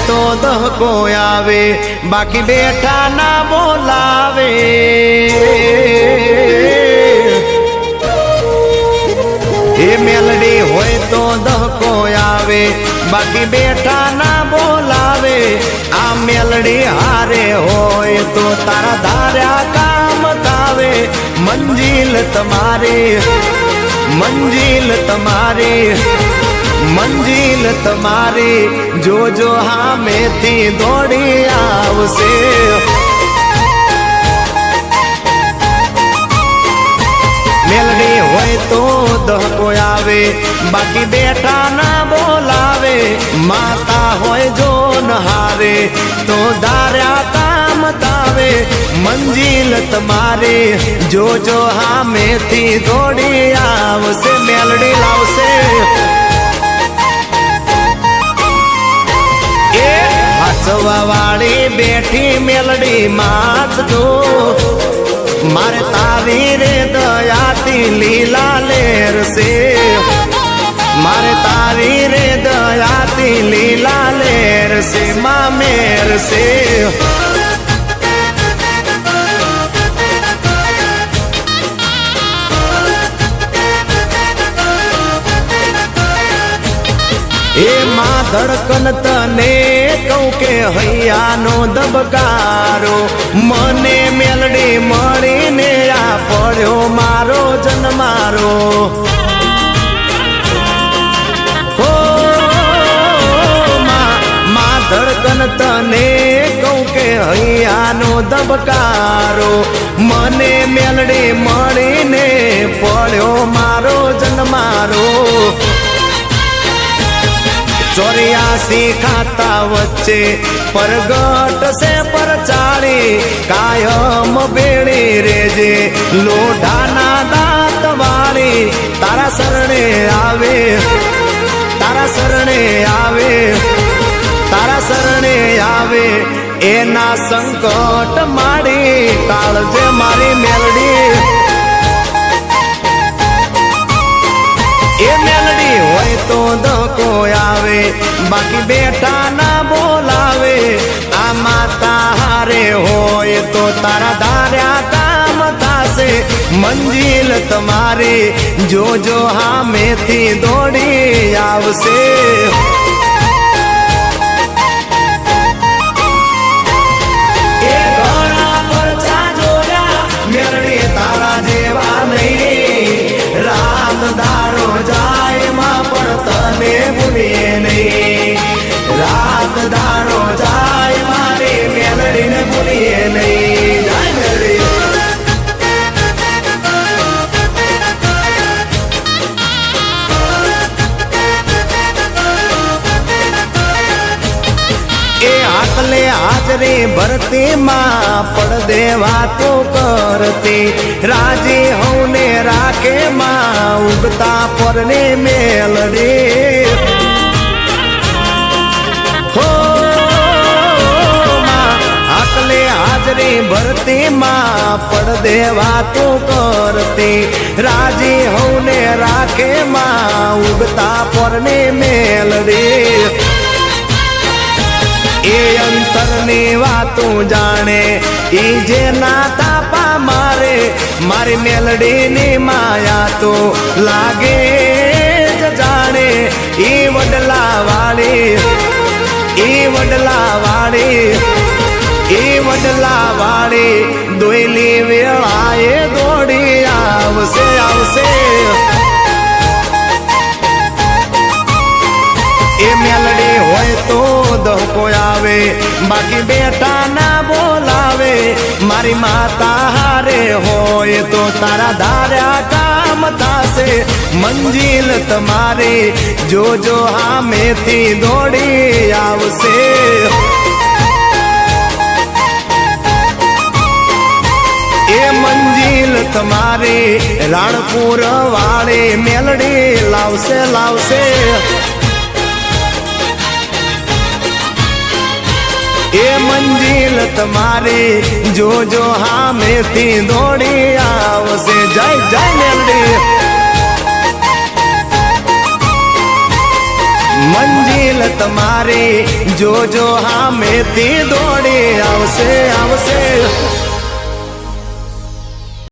तो दहको आवे बाकी बेठा ना बोलावे। ए मेलडी होय तो दहको आवे बाकी बेठा ना बोलावे। आ मेलडी हारे होय तो तारा धार्या काम थावे। मंजिल तुम्हारी मंजिल तुम्हारी मंजिल तुम्हारी जो जो हाँ में थी दौड़ी आवसे। मेलडी होय तो दहको आवे बाकी बेठा ना बोलावे। माता होय जो नहारे तो दार्या काम तावे। मंजिल तुम्हारी जो जो हाँ में थी दौड़ी आवसे। मेलडी लावसे हसवा वाली बेठी मेलडी मात दो। मारे तारी रे दयाती लीला लेर से। मारे तारी रे दयाती लीला लेर से माँ मेर से। ए माँ धड़कन तने कहूँ के हैयानो दबकारो। मने मेलडी मળી ने आ पड़्यो मारो जन्मारो। हो माँ धड़कन तने कहूँ के हैयानो दबकारो। मने मेलडी मળી ने पड़्यो मारो जन्मारो। 84 खाता वच्चे परगट से परचाली। कायम बेड़ी रेजे लोढ़ाना दांत वाली। तारा शरणे आवे तारा शरणे आवे तारा शरणे आवे। एना संकट माड़ी काळजे मारी मेलडी। ए मेलडी होय तो दहको आवे बाकी बेठा ना बोलावे। आ माता हारे होय तो तारा धार्या काम थासे। मंजिल तुम्हारी जो जो हाँ में थी दौड़ी आवसे। ए घोड़ा पर चाजोरा मेलडी तारा जेवा नहीं। रात दारो जाए माँ पर तने भूलिए नहीं। रात दारो जाए मारी मेलडी ने भूलिए नहीं। जाए मेलडी ए आकले हाजरी भरती माँ पड़ देवा तो करती। राजी होने राखे माँ उगता परने मेलडी। हो माँ आकले हाजरी भरती माँ पड़ देवा तो करती। राजी होने राखे माँ उगता परने मेलडी। ए अंतरनी वातू जाने ई जे नाता पा मारे। मारी मेलडी नी माया तो लागे ज जाने। ई वडला वाली ई वडला वाली ई वडला वाली दोयली वेळाए दौड़ी आवसे आवसे। ए मेलडी होय तो दहको आवे बाकी बेठा ना बोलावे। मारी माता हारे होय तो तारा धार्या काम थासे। मंजिल तुम्हारी जो जो हाँ में थी दौड़ी आवसे। ए मंजिल तुम्हारी राणपुर वाली मेलडी लावसे लावसे। ए मंजिल तुम्हारी जो जो हाँ में थी दौड़ी आवसे। जय जय मेलडी। मंजिल तुम्हारी જોજો હામેથી દોડી આવશે આવશે